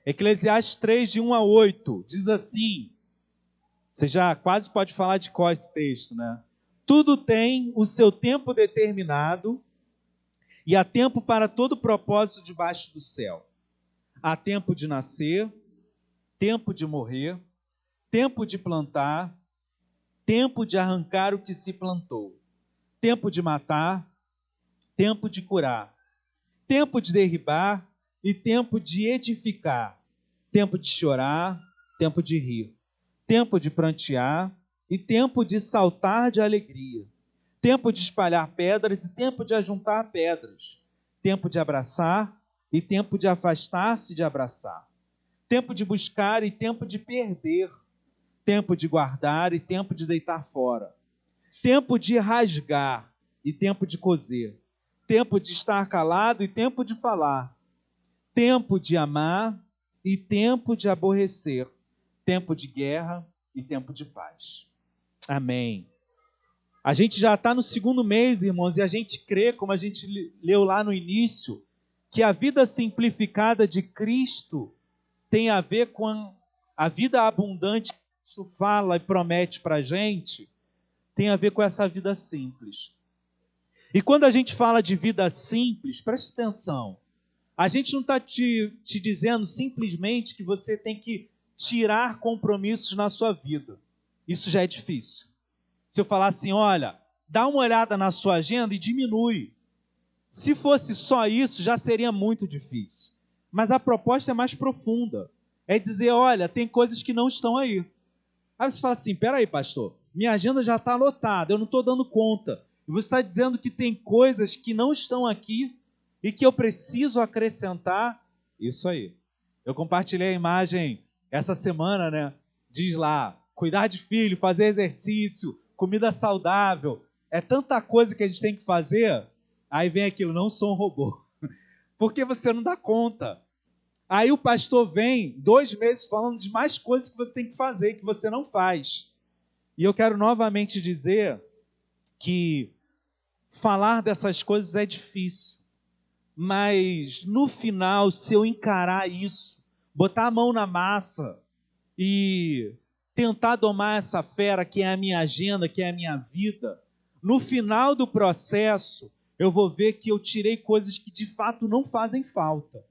Eclesiastes 3, de 1 a 8, diz assim, você já quase pode falar de qual esse texto, né? Tudo tem o seu tempo determinado e há tempo para todo propósito debaixo do céu. Há tempo de nascer, tempo de morrer, tempo de plantar, tempo de arrancar o que se plantou, tempo de matar, tempo de curar, tempo de derribar e tempo de edificar, tempo de chorar, tempo de rir, tempo de prantear e tempo de saltar de alegria, tempo de espalhar pedras e tempo de ajuntar pedras, tempo de abraçar e tempo de afastar-se de abraçar, tempo de buscar e tempo de perder, tempo de guardar e tempo de deitar fora, tempo de rasgar e tempo de coser, tempo de estar calado e tempo de falar, tempo de amar e tempo de aborrecer, tempo de guerra e tempo de paz. Amém. A gente já está no segundo mês, irmãos, e a gente crê, como a gente leu lá no início, que a vida simplificada de Cristo tem a ver com a vida abundante que Cristo fala e promete para a gente, tem a ver com essa vida simples. E quando a gente fala de vida simples, preste atenção, a gente não está te dizendo simplesmente que você tem que tirar compromissos na sua vida. Isso já é difícil. Se eu falar assim, olha, dá uma olhada na sua agenda e diminui. Se fosse só isso, já seria muito difícil. Mas a proposta é mais profunda. É dizer, olha, tem coisas que não estão aí. Aí você fala assim, peraí, pastor, minha agenda já está lotada, eu não estou dando conta. E você está dizendo que tem coisas que não estão aqui e que eu preciso acrescentar. Isso aí. Eu compartilhei a imagem essa semana, né? Diz lá, cuidar de filho, fazer exercício, comida saudável. É tanta coisa que a gente tem que fazer. Aí vem aquilo, não sou um robô. Porque você não dá conta. Aí o pastor vem 2 meses falando de mais coisas que você tem que fazer, que você não faz. E eu quero novamente dizer que falar dessas coisas é difícil. Mas no final, se eu encarar isso, botar a mão na massa e tentar domar essa fera que é a minha agenda, que é a minha vida, no final do processo, eu vou ver que eu tirei coisas que de fato não fazem falta.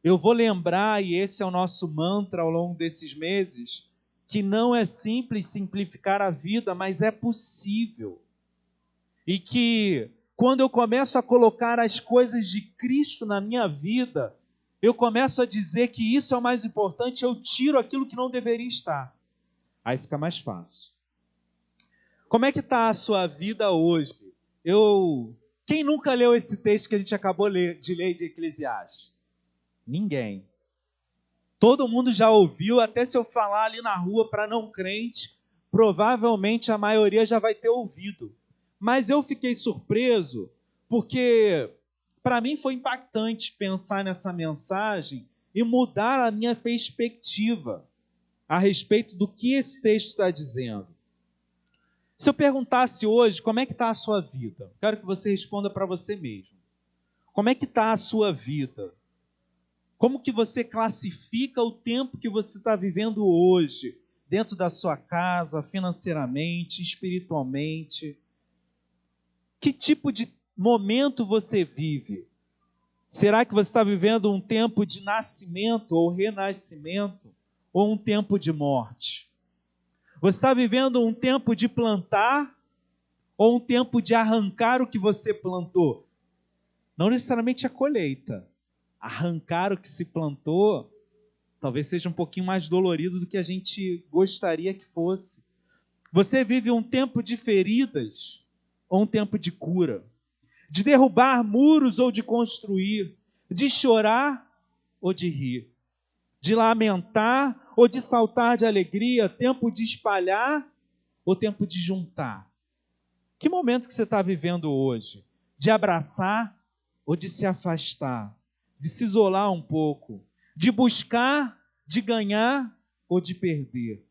Eu vou lembrar, e esse é o nosso mantra ao longo desses meses, que não é simples simplificar a vida, mas é possível. E que quando eu começo a colocar as coisas de Cristo na minha vida, eu começo a dizer que isso é o mais importante, eu tiro aquilo que não deveria estar. Aí fica mais fácil. Como é que está a sua vida hoje? Quem nunca leu esse texto que a gente acabou de ler de Eclesiastes? Ninguém. Todo mundo já ouviu, até se eu falar ali na rua para não crente, provavelmente a maioria já vai ter ouvido. Mas eu fiquei surpreso porque para mim foi impactante pensar nessa mensagem e mudar a minha perspectiva a respeito do que esse texto está dizendo. Se eu perguntasse hoje como é que está a sua vida, quero que você responda para você mesmo. Como é que está a sua vida? Como que você classifica o tempo que você está vivendo hoje, dentro da sua casa, financeiramente, espiritualmente? Que tipo de momento você vive? Será que você está vivendo um tempo de nascimento ou renascimento? Ou um tempo de morte? Você está vivendo um tempo de plantar ou um tempo de arrancar o que você plantou? Não necessariamente a colheita. Arrancar o que se plantou talvez seja um pouquinho mais dolorido do que a gente gostaria que fosse. Você vive um tempo de feridas ou um tempo de cura? De derrubar muros ou de construir? De chorar ou de rir? De lamentar ou de saltar de alegria? Tempo de espalhar ou tempo de juntar? Que momento que você está vivendo hoje? De abraçar ou de se afastar? De se isolar um pouco? De buscar, de ganhar ou de perder?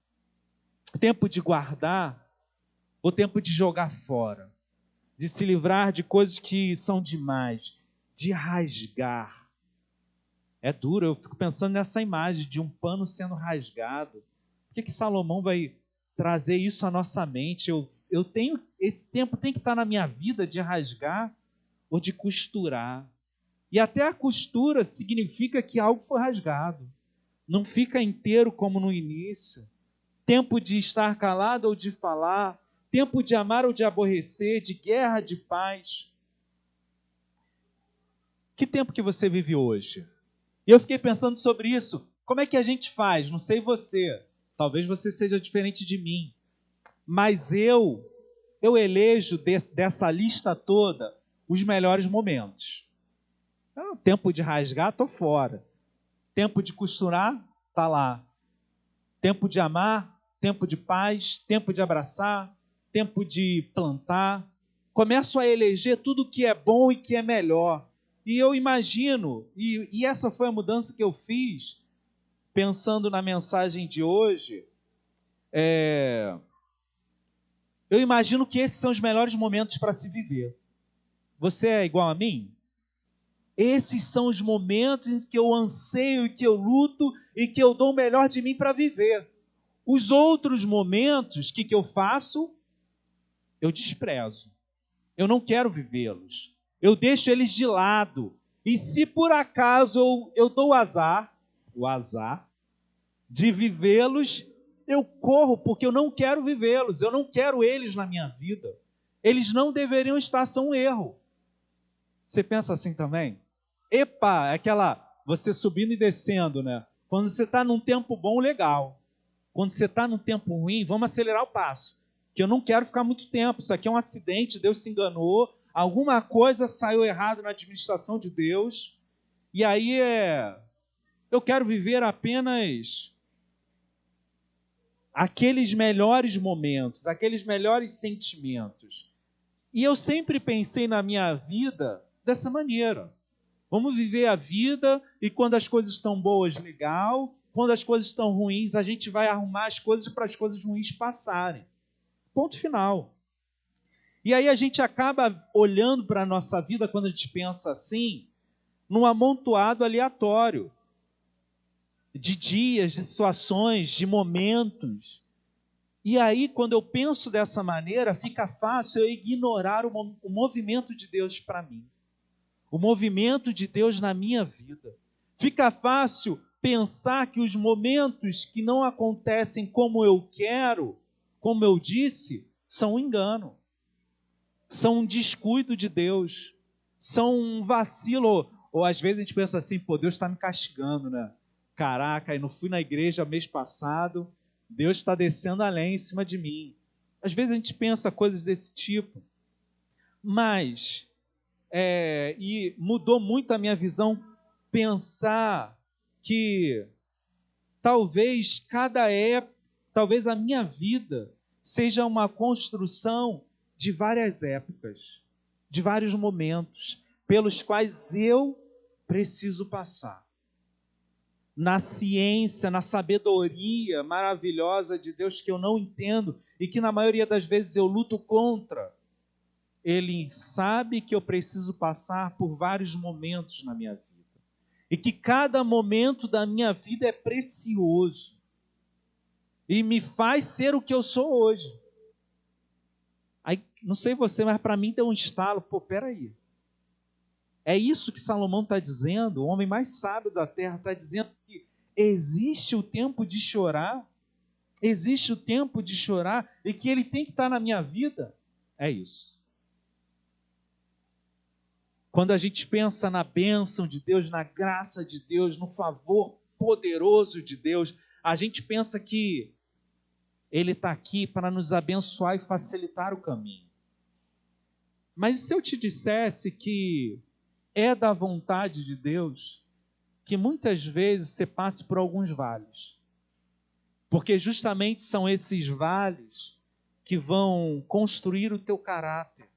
Tempo de guardar ou tempo de jogar fora? De se livrar de coisas que são demais? De rasgar? É duro, eu fico pensando nessa imagem de um pano sendo rasgado. Por que Salomão vai trazer isso à nossa mente? Eu tenho, esse tempo tem que estar na minha vida de rasgar ou de costurar. E até a costura significa que algo foi rasgado. Não fica inteiro como no início. Tempo de estar calado ou de falar. Tempo de amar ou de aborrecer, de guerra, de paz. Que tempo que você vive hoje? E eu fiquei pensando sobre isso. Como é que a gente faz? Não sei você. Talvez você seja diferente de mim. Mas eu elejo dessa lista toda os melhores momentos. Tempo de rasgar, estou fora. Tempo de costurar, está lá. Tempo de amar, tempo de paz, tempo de abraçar, tempo de plantar. Começo a eleger tudo que é bom e que é melhor. E eu imagino, e essa foi a mudança que eu fiz, pensando na mensagem de hoje, eu imagino que esses são os melhores momentos para se viver. Você é igual a mim? Esses são os momentos em que eu anseio, e que eu luto e que eu dou o melhor de mim para viver. Os outros momentos, o que eu faço? Eu desprezo. Eu não quero vivê-los. Eu deixo eles de lado. E se por acaso eu dou o azar de vivê-los, eu corro porque eu não quero vivê-los. Eu não quero eles na minha vida. Eles não deveriam estar, são um erro. Você pensa assim também? Epa, é aquela, você subindo e descendo, né? Quando você está num tempo bom, legal. Quando você está num tempo ruim, vamos acelerar o passo. Que eu não quero ficar muito tempo. Isso aqui é um acidente, Deus se enganou. Alguma coisa saiu errado na administração de Deus. E aí eu quero viver apenas aqueles melhores momentos, aqueles melhores sentimentos. E eu sempre pensei na minha vida dessa maneira. Vamos viver a vida e quando as coisas estão boas, legal. Quando as coisas estão ruins, a gente vai arrumar as coisas para as coisas ruins passarem. Ponto final. E aí a gente acaba olhando para a nossa vida, quando a gente pensa assim, num amontoado aleatório de dias, de situações, de momentos. E aí, quando eu penso dessa maneira, fica fácil eu ignorar o movimento de Deus para mim. O movimento de Deus na minha vida. Fica fácil pensar que os momentos que não acontecem como eu quero, como eu disse, são um engano. São um descuido de Deus. São um vacilo. Ou às vezes a gente pensa assim, pô, Deus está me castigando, né? Caraca, eu não fui na igreja mês passado, Deus está descendo além em cima de mim. Às vezes a gente pensa coisas desse tipo. Mas, e mudou muito a minha visão pensar que talvez talvez a minha vida seja uma construção de várias épocas, de vários momentos, pelos quais eu preciso passar. Na ciência, na sabedoria maravilhosa de Deus que eu não entendo e que na maioria das vezes eu luto contra, Ele sabe que eu preciso passar por vários momentos na minha vida. E que cada momento da minha vida é precioso. E me faz ser o que eu sou hoje. Aí, não sei você, mas para mim deu um estalo. Pô, peraí. É isso que Salomão está dizendo, o homem mais sábio da terra está dizendo que existe o tempo de chorar, existe o tempo de chorar e que ele tem que estar na minha vida. É isso. Quando a gente pensa na bênção de Deus, na graça de Deus, no favor poderoso de Deus, a gente pensa que Ele está aqui para nos abençoar e facilitar o caminho. Mas e se eu te dissesse que é da vontade de Deus que muitas vezes você passe por alguns vales? Porque justamente são esses vales que vão construir o teu caráter,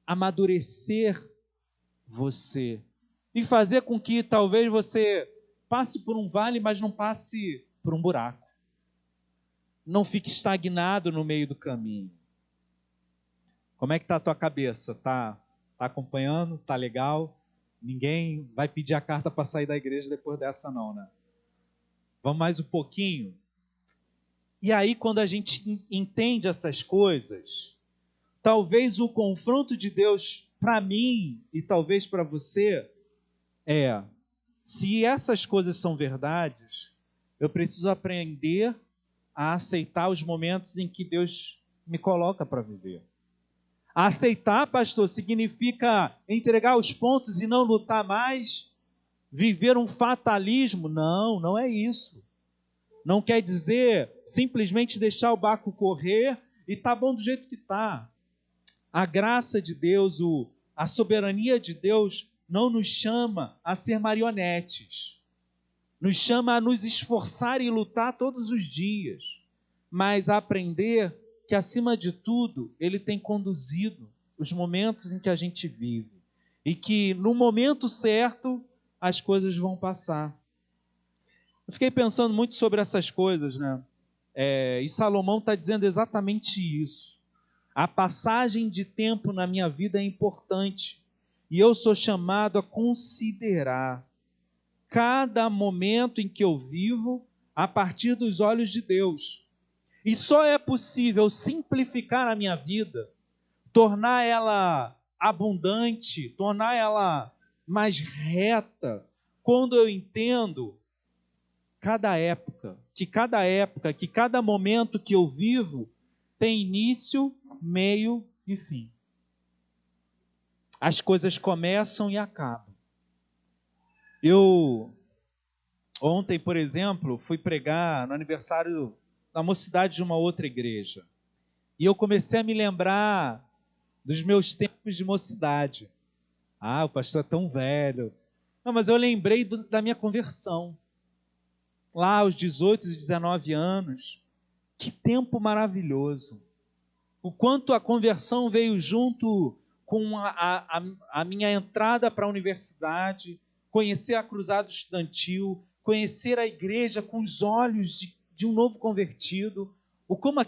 amadurecer você e fazer com que talvez você passe por um vale, mas não passe por um buraco. Não fique estagnado no meio do caminho. Como é que está a tua cabeça? Tá acompanhando? Tá legal? Ninguém vai pedir a carta para sair da igreja depois dessa não, né? Vamos mais um pouquinho. E aí, quando a gente entende essas coisas, talvez o confronto de Deus para mim e talvez para você se essas coisas são verdades, eu preciso aprender a aceitar os momentos em que Deus me coloca para viver. Aceitar, pastor, significa entregar os pontos e não lutar mais? Viver um fatalismo? Não, não é isso. Não quer dizer simplesmente deixar o barco correr e tá bom do jeito que tá. A graça de Deus, a soberania de Deus não nos chama a ser marionetes. Nos chama a nos esforçar e lutar todos os dias, mas a aprender que, acima de tudo, Ele tem conduzido os momentos em que a gente vive e que, no momento certo, as coisas vão passar. Eu fiquei pensando muito sobre essas coisas, né? E Salomão está dizendo exatamente isso. A passagem de tempo na minha vida é importante e eu sou chamado a considerar cada momento em que eu vivo a partir dos olhos de Deus. E só é possível simplificar a minha vida, tornar ela abundante, tornar ela mais reta, quando eu entendo que cada momento que eu vivo tem início, meio e fim. As coisas começam e acabam. Ontem, por exemplo, fui pregar no aniversário da mocidade de uma outra igreja. E eu comecei a me lembrar dos meus tempos de mocidade. O pastor é tão velho. Não, mas eu lembrei da minha conversão. Lá aos 18 e 19 anos. Que tempo maravilhoso. O quanto a conversão veio junto com a minha entrada para a universidade, conhecer a cruzada estudantil, conhecer a igreja com os olhos de um novo convertido, o como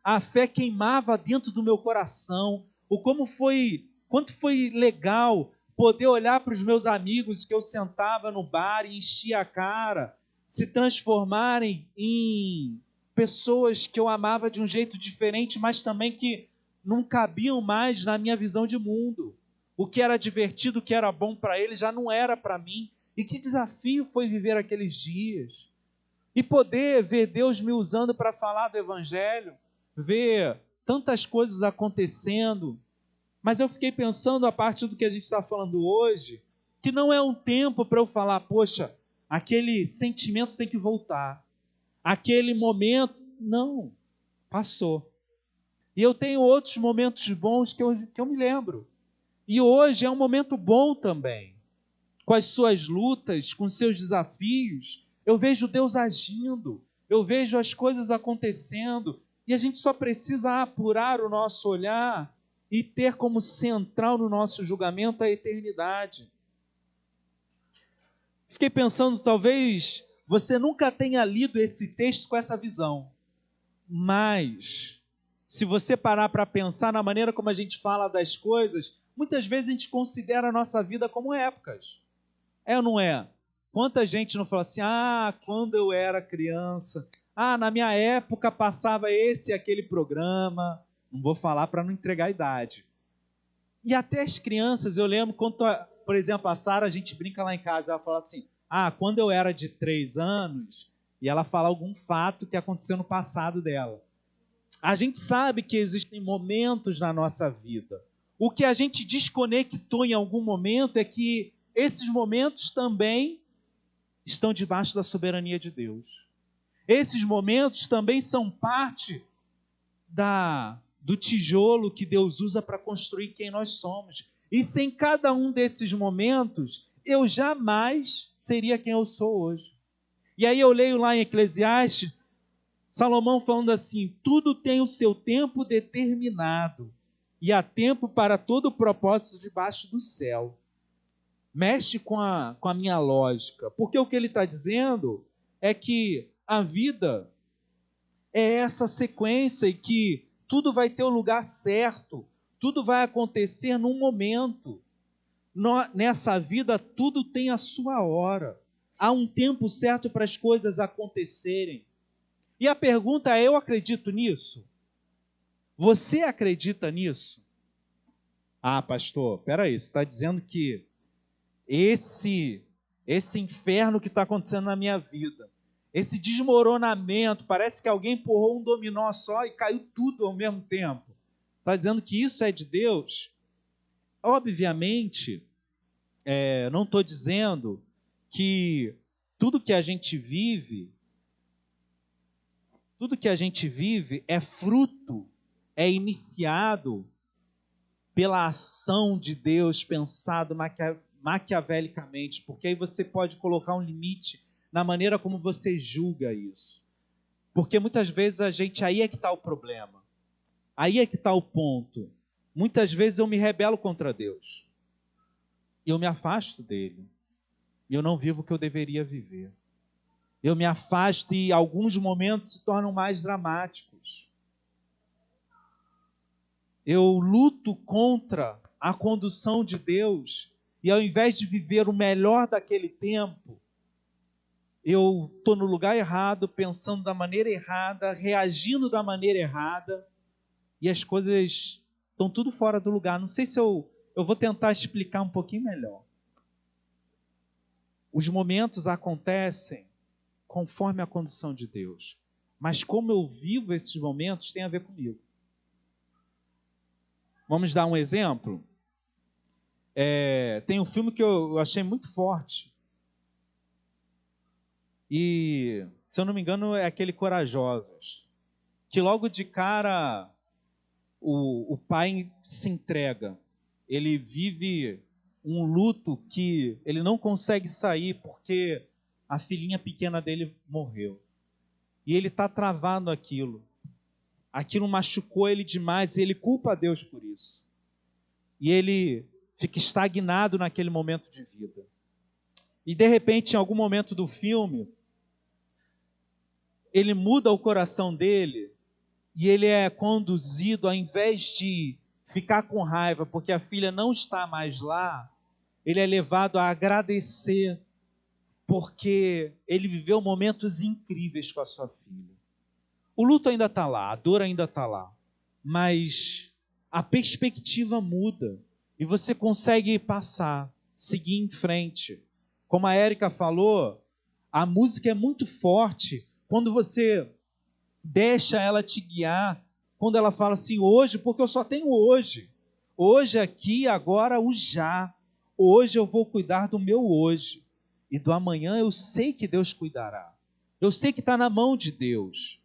a fé queimava dentro do meu coração, quanto foi legal poder olhar para os meus amigos que eu sentava no bar e enchia a cara, se transformarem em pessoas que eu amava de um jeito diferente, mas também que não cabiam mais na minha visão de mundo. O que era divertido, o que era bom para eles, já não era para mim. E que desafio foi viver aqueles dias. E poder ver Deus me usando para falar do Evangelho, ver tantas coisas acontecendo. Mas eu fiquei pensando, a partir do que a gente está falando hoje, que não é um tempo para eu falar, poxa, aquele sentimento tem que voltar. Aquele momento, não, passou. E eu tenho outros momentos bons que eu me lembro. E hoje é um momento bom também. Com as suas lutas, com seus desafios, eu vejo Deus agindo, eu vejo as coisas acontecendo, e a gente só precisa apurar o nosso olhar e ter como central no nosso julgamento a eternidade. Fiquei pensando, talvez você nunca tenha lido esse texto com essa visão, mas se você parar para pensar na maneira como a gente fala das coisas, muitas vezes a gente considera a nossa vida como épocas. É ou não é? Quanta gente não fala assim, quando eu era criança, na minha época passava esse e aquele programa, não vou falar para não entregar a idade. E até as crianças, eu lembro, por exemplo, a Sara, a gente brinca lá em casa, ela fala assim, quando eu era de 3 anos, e ela fala algum fato que aconteceu no passado dela. A gente sabe que existem momentos na nossa vida. O que a gente desconectou em algum momento é que esses momentos também estão debaixo da soberania de Deus. Esses momentos também são parte do tijolo que Deus usa para construir quem nós somos. E sem cada um desses momentos, eu jamais seria quem eu sou hoje. E aí eu leio lá em Eclesiastes, Salomão falando assim, tudo tem o seu tempo determinado, e há tempo para todo o propósito debaixo do céu. Mexe com a minha lógica, porque o que ele está dizendo é que a vida é essa sequência e que tudo vai ter o lugar certo, tudo vai acontecer num momento. nessa vida tudo tem a sua hora. Há um tempo certo para as coisas acontecerem. E a pergunta é: eu acredito nisso? Você acredita nisso? Ah, pastor, peraí, você está dizendo que esse inferno que está acontecendo na minha vida, esse desmoronamento, parece que alguém empurrou um dominó só e caiu tudo ao mesmo tempo. Está dizendo que isso é de Deus? Obviamente, não estou dizendo que tudo que a gente vive é fruto, é iniciado pela ação de Deus, pensado maquiavelicamente, porque aí você pode colocar um limite na maneira como você julga isso. Porque muitas vezes aí é que está o problema, aí é que está o ponto. Muitas vezes eu me rebelo contra Deus, eu me afasto dele, e eu não vivo o que eu deveria viver. Eu me afasto e alguns momentos se tornam mais dramáticos. Eu luto contra a condução de Deus e ao invés de viver o melhor daquele tempo, eu estou no lugar errado, pensando da maneira errada, reagindo da maneira errada e as coisas estão tudo fora do lugar. Não sei se eu vou tentar explicar um pouquinho melhor. Os momentos acontecem conforme a condução de Deus, mas como eu vivo esses momentos tem a ver comigo. Vamos dar um exemplo? Tem um filme que eu achei muito forte. E, se eu não me engano, é aquele Corajosos. Que logo de cara o pai se entrega. Ele vive um luto que ele não consegue sair porque a filhinha pequena dele morreu. E ele está travado naquilo. Aquilo machucou ele demais e ele culpa a Deus por isso. E ele fica estagnado naquele momento de vida. E de repente, em algum momento do filme, ele muda o coração dele e ele é conduzido, ao invés de ficar com raiva porque a filha não está mais lá, ele é levado a agradecer porque ele viveu momentos incríveis com a sua filha. O luto ainda está lá, a dor ainda está lá, mas a perspectiva muda e você consegue passar, seguir em frente. Como a Érica falou, a música é muito forte quando você deixa ela te guiar, quando ela fala assim, hoje, porque eu só tenho hoje. Hoje, aqui, agora, o já. Hoje eu vou cuidar do meu hoje. E do amanhã eu sei que Deus cuidará. Eu sei que está na mão de Deus.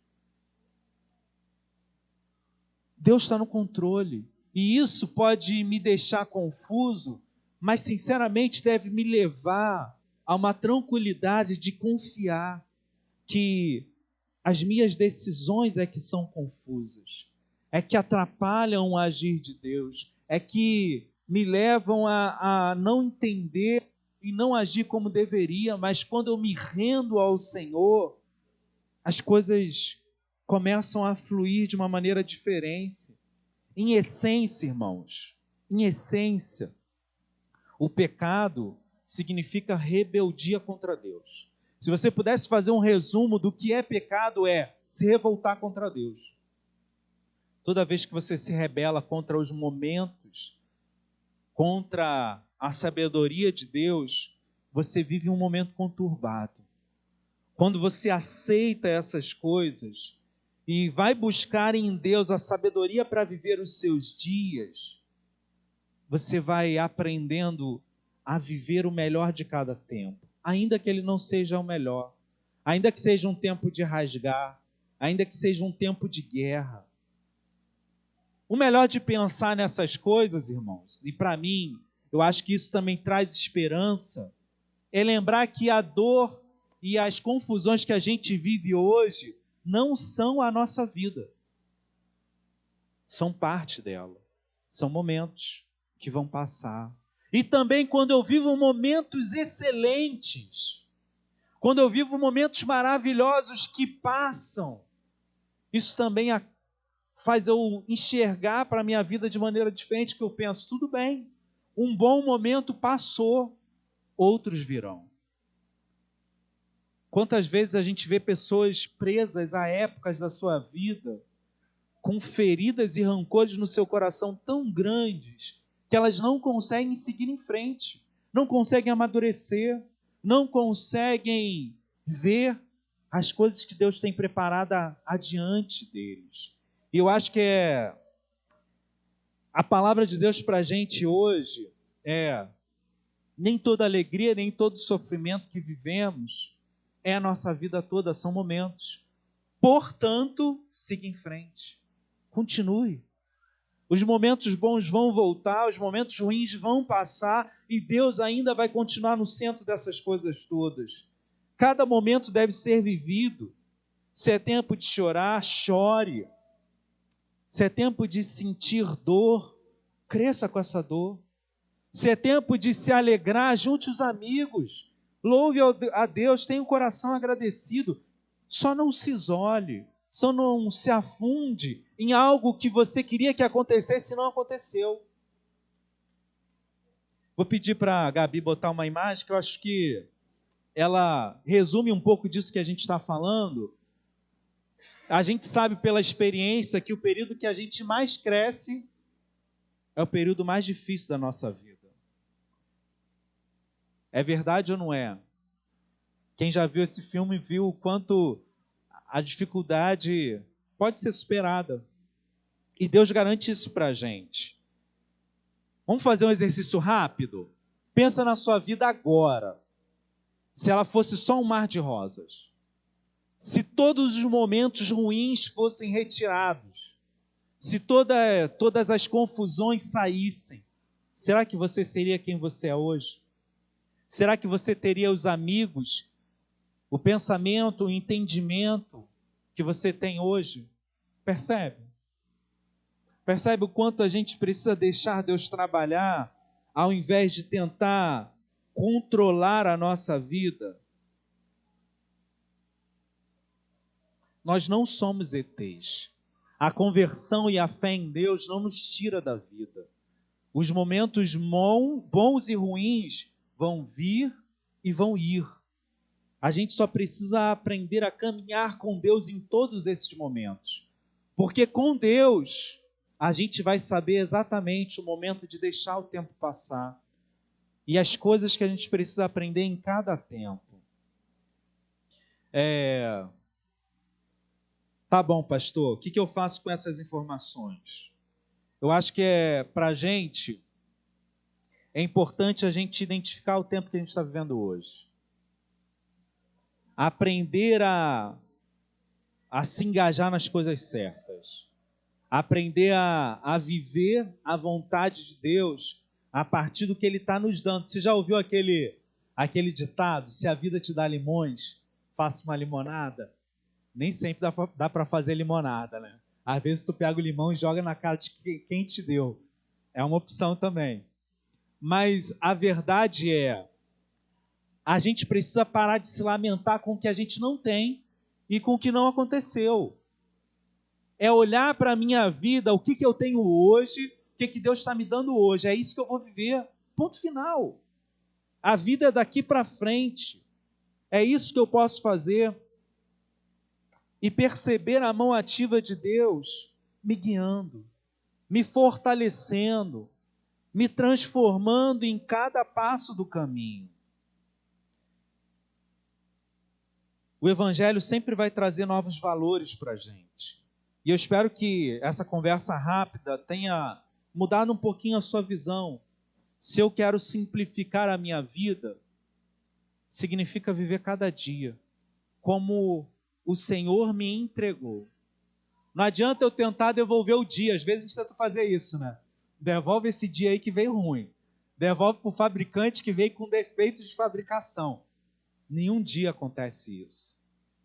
Deus está no controle. E isso pode me deixar confuso, mas sinceramente deve me levar a uma tranquilidade de confiar que as minhas decisões é que são confusas, é que atrapalham o agir de Deus, é que me levam a não entender e não agir como deveria, mas quando eu me rendo ao Senhor, as coisas começam a fluir de uma maneira diferente. Em essência, irmãos, em essência, o pecado significa rebeldia contra Deus. Se você pudesse fazer um resumo do que é pecado, é se revoltar contra Deus. Toda vez que você se rebela contra os momentos, contra a sabedoria de Deus, você vive um momento conturbado. Quando você aceita essas coisas e vai buscar em Deus a sabedoria para viver os seus dias, você vai aprendendo a viver o melhor de cada tempo, ainda que ele não seja o melhor, ainda que seja um tempo de rasgar, ainda que seja um tempo de guerra. O melhor de pensar nessas coisas, irmãos, e para mim, eu acho que isso também traz esperança, é lembrar que a dor e as confusões que a gente vive hoje não são a nossa vida. São parte dela. São momentos que vão passar. E também quando eu vivo momentos excelentes, quando eu vivo momentos maravilhosos que passam, isso também faz eu enxergar para a minha vida de maneira diferente, que eu penso, tudo bem, Um bom momento passou, outros virão. Quantas vezes a gente vê pessoas presas a épocas da sua vida, com feridas e rancores no seu coração tão grandes, que elas não conseguem seguir em frente, não conseguem amadurecer, não conseguem ver as coisas que Deus tem preparado adiante deles. E eu acho que a palavra de Deus para a gente hoje nem toda alegria, nem todo sofrimento que vivemos é a nossa vida toda, são momentos. Portanto, siga em frente. Continue. Os momentos bons vão voltar, os momentos ruins vão passar e Deus ainda vai continuar no centro dessas coisas todas. Cada momento deve ser vivido. Se é tempo de chorar, chore. Se é tempo de sentir dor, cresça com essa dor. Se é tempo de se alegrar, junte os amigos. Louve a Deus, tenha o coração agradecido. Só não se isole, só não se afunde em algo que você queria que acontecesse e não aconteceu. Vou pedir para a Gabi botar uma imagem que eu acho que ela resume um pouco disso que a gente está falando. A gente sabe pela experiência que o período que a gente mais cresce é o período mais difícil da nossa vida. É verdade ou não é? Quem já viu esse filme viu o quanto a dificuldade pode ser superada. E Deus garante isso para a gente. Vamos fazer um exercício rápido? Pensa na sua vida agora. Se ela fosse só um mar de rosas. Se todos os momentos ruins fossem retirados. Se todas as confusões saíssem. Será que você seria quem você é hoje? Será que você teria os amigos, o pensamento, o entendimento que você tem hoje? Percebe? Percebe o quanto a gente precisa deixar Deus trabalhar, ao invés de tentar controlar a nossa vida? Nós não somos ETs. A conversão e a fé em Deus não nos tira da vida. Os momentos bons e ruins vão vir e vão ir. A gente só precisa aprender a caminhar com Deus em todos esses momentos. Porque com Deus, a gente vai saber exatamente o momento de deixar o tempo passar. E as coisas que a gente precisa aprender em cada tempo. Tá bom, pastor, o que eu faço com essas informações? Eu acho que para a gente é importante a gente identificar o tempo que a gente está vivendo hoje. Aprender a se engajar nas coisas certas. Aprender a viver a vontade de Deus a partir do que Ele está nos dando. Você já ouviu aquele ditado? Se a vida te dá limões, faça uma limonada. Nem sempre dá para fazer limonada, né? Às vezes tu pega o limão e joga na cara de quem te deu. É uma opção também. Mas a verdade a gente precisa parar de se lamentar com o que a gente não tem e com o que não aconteceu. É olhar para a minha vida, o que eu tenho hoje, o que Deus está me dando hoje. É isso que eu vou viver. Ponto final. A vida é daqui para frente. É isso que eu posso fazer. E perceber a mão ativa de Deus me guiando, me fortalecendo, me transformando em cada passo do caminho. O Evangelho sempre vai trazer novos valores para a gente. E eu espero que essa conversa rápida tenha mudado um pouquinho a sua visão. Se eu quero simplificar a minha vida, significa viver cada dia como o Senhor me entregou. Não adianta eu tentar devolver o dia. Às vezes a gente tenta fazer isso, né? Devolve esse dia aí que veio ruim. Devolve para o fabricante que veio com defeitos de fabricação. Nenhum dia acontece isso.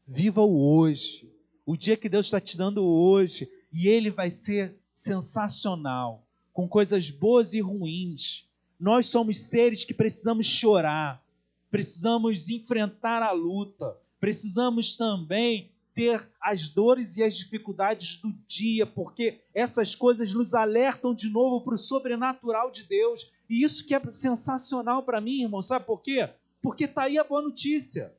Viva o hoje. O dia que Deus está te dando hoje. E ele vai ser sensacional. Com coisas boas e ruins. Nós somos seres que precisamos chorar. Precisamos enfrentar a luta. Precisamos também ter as dores e as dificuldades do dia, porque essas coisas nos alertam de novo para o sobrenatural de Deus. E isso que é sensacional para mim, irmão, sabe por quê? Porque está aí a boa notícia.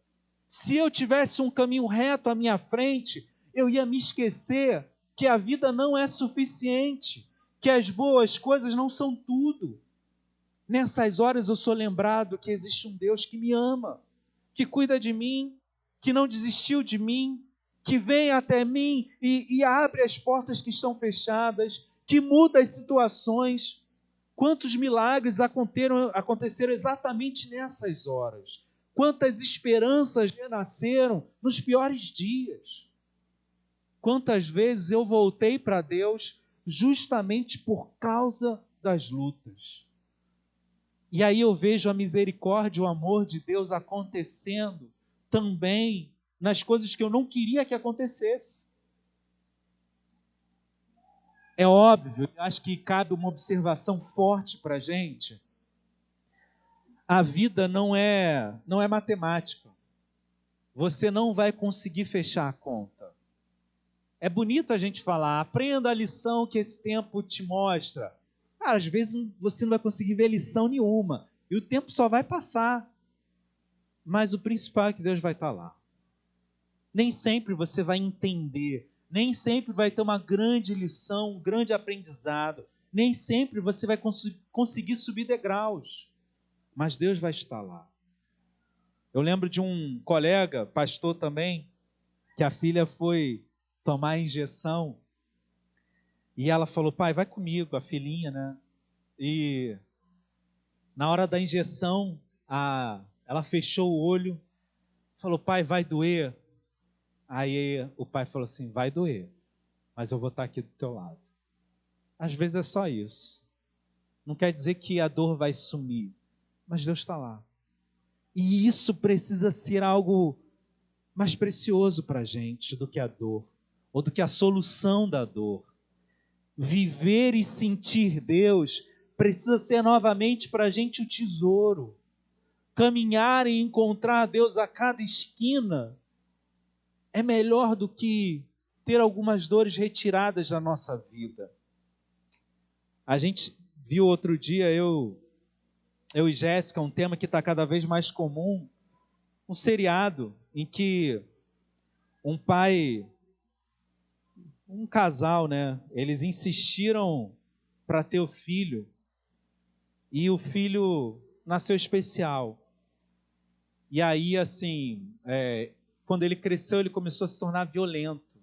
Se eu tivesse um caminho reto à minha frente, eu ia me esquecer que a vida não é suficiente, que as boas coisas não são tudo. Nessas horas eu sou lembrado que existe um Deus que me ama, que cuida de mim, que não desistiu de mim, que vem até mim e abre as portas que estão fechadas, que muda as situações. Quantos milagres aconteceram exatamente nessas horas? Quantas esperanças renasceram nos piores dias? Quantas vezes eu voltei para Deus justamente por causa das lutas? E aí eu vejo a misericórdia e o amor de Deus acontecendo também nas coisas que eu não queria que acontecesse. É óbvio, eu acho que cabe uma observação forte para a gente. A vida não é matemática. Você não vai conseguir fechar a conta. É bonito a gente falar, aprenda a lição que esse tempo te mostra. Cara, às vezes você não vai conseguir ver lição nenhuma. E o tempo só vai passar. Mas o principal é que Deus vai estar lá. Nem sempre você vai entender. Nem sempre vai ter uma grande lição, um grande aprendizado. Nem sempre você vai conseguir subir degraus. Mas Deus vai estar lá. Eu lembro de um colega, pastor também, que a filha foi tomar a injeção. E ela falou, pai, vai comigo, a filhinha, né? E na hora da injeção, ela fechou o olho, falou, pai, vai doer? Aí o pai falou assim, vai doer, mas eu vou estar aqui do teu lado. Às vezes é só isso. Não quer dizer que a dor vai sumir, mas Deus está lá. E isso precisa ser algo mais precioso para a gente do que a dor, ou do que a solução da dor. Viver e sentir Deus precisa ser novamente para a gente o tesouro. Caminhar e encontrar Deus a cada esquina é melhor do que ter algumas dores retiradas da nossa vida. A gente viu outro dia, eu e Jéssica, um tema que está cada vez mais comum, um seriado em que um casal, né? Eles insistiram para ter o filho e o filho nasceu especial. E aí, assim, quando ele cresceu, ele começou a se tornar violento.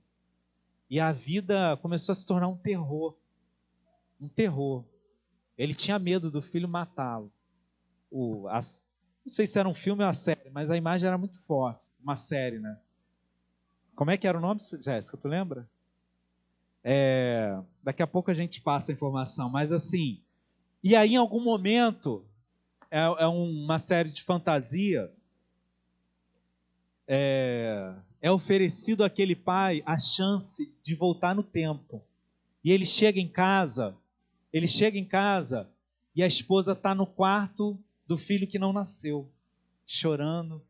E a vida começou a se tornar um terror. Um terror. Ele tinha medo do filho matá-lo. Não sei se era um filme ou uma série, mas a imagem era muito forte. Uma série, né? Como é que era o nome, Jéssica? Tu lembra? Daqui a pouco a gente passa a informação, mas assim, e aí em algum momento, é uma série de fantasia, é oferecido àquele pai a chance de voltar no tempo, e ele chega em casa e a esposa está no quarto do filho que não nasceu, chorando,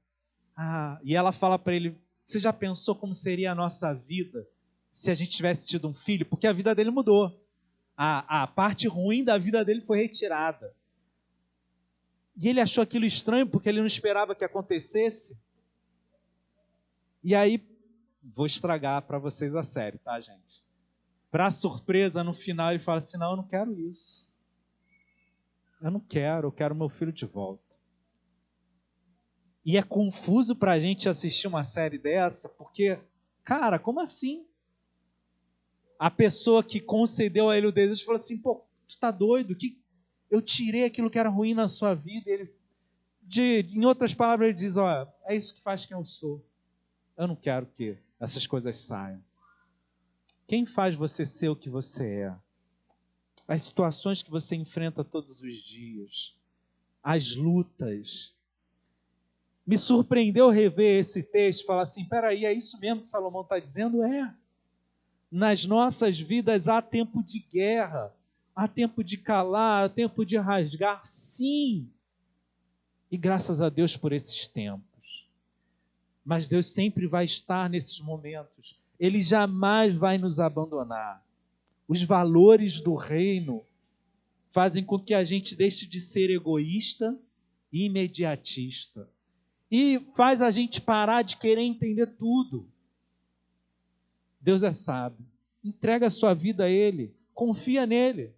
e ela fala para ele, você já pensou como seria a nossa vida se a gente tivesse tido um filho? Porque a vida dele mudou. A parte ruim da vida dele foi retirada. E ele achou aquilo estranho, porque ele não esperava que acontecesse. E aí, vou estragar para vocês a série, tá, gente? Para surpresa, no final, ele fala assim, não, eu não quero isso. Eu quero meu filho de volta. E é confuso para a gente assistir uma série dessa, porque, cara, como assim? A pessoa que concedeu a ele o desejo falou assim, pô, tu tá doido? Eu tirei aquilo que era ruim na sua vida. Em outras palavras, ele diz, é isso que faz quem eu sou. Eu não quero que essas coisas saiam. Quem faz você ser o que você é? As situações que você enfrenta todos os dias. As lutas. Me surpreendeu rever esse texto e falar assim, peraí, é isso mesmo que Salomão está dizendo? Nas nossas vidas há tempo de guerra, há tempo de calar, há tempo de rasgar, sim. E graças a Deus por esses tempos. Mas Deus sempre vai estar nesses momentos. Ele jamais vai nos abandonar. Os valores do reino fazem com que a gente deixe de ser egoísta e imediatista. E faz a gente parar de querer entender tudo. Deus é sábio. Entrega a sua vida a Ele. Confia nele.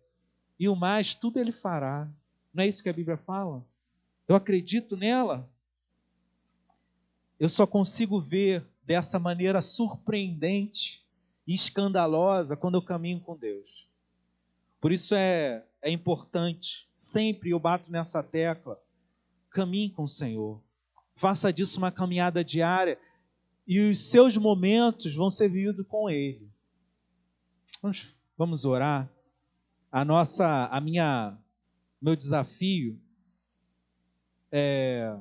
E o mais, tudo Ele fará. Não é isso que a Bíblia fala? Eu acredito nela. Eu só consigo ver dessa maneira surpreendente e escandalosa quando eu caminho com Deus. Por isso é importante, sempre eu bato nessa tecla, caminhe com o Senhor. Faça disso uma caminhada diária e os seus momentos vão ser vividos com Ele. Vamos orar? Meu desafio é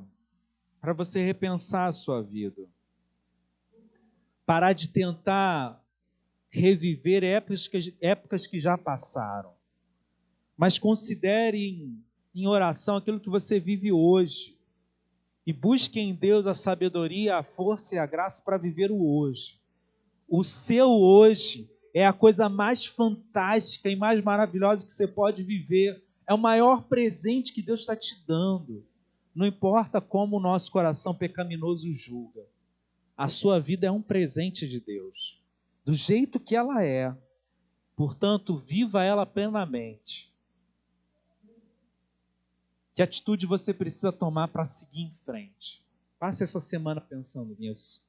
para você repensar a sua vida. Parar de tentar reviver épocas que já passaram. Mas considere em oração aquilo que você vive hoje. E busque em Deus a sabedoria, a força e a graça para viver o hoje. O seu hoje é a coisa mais fantástica e mais maravilhosa que você pode viver. É o maior presente que Deus está te dando. Não importa como o nosso coração pecaminoso julga. A sua vida é um presente de Deus. Do jeito que ela é. Portanto, viva ela plenamente. Que atitude você precisa tomar para seguir em frente? Passe essa semana pensando nisso.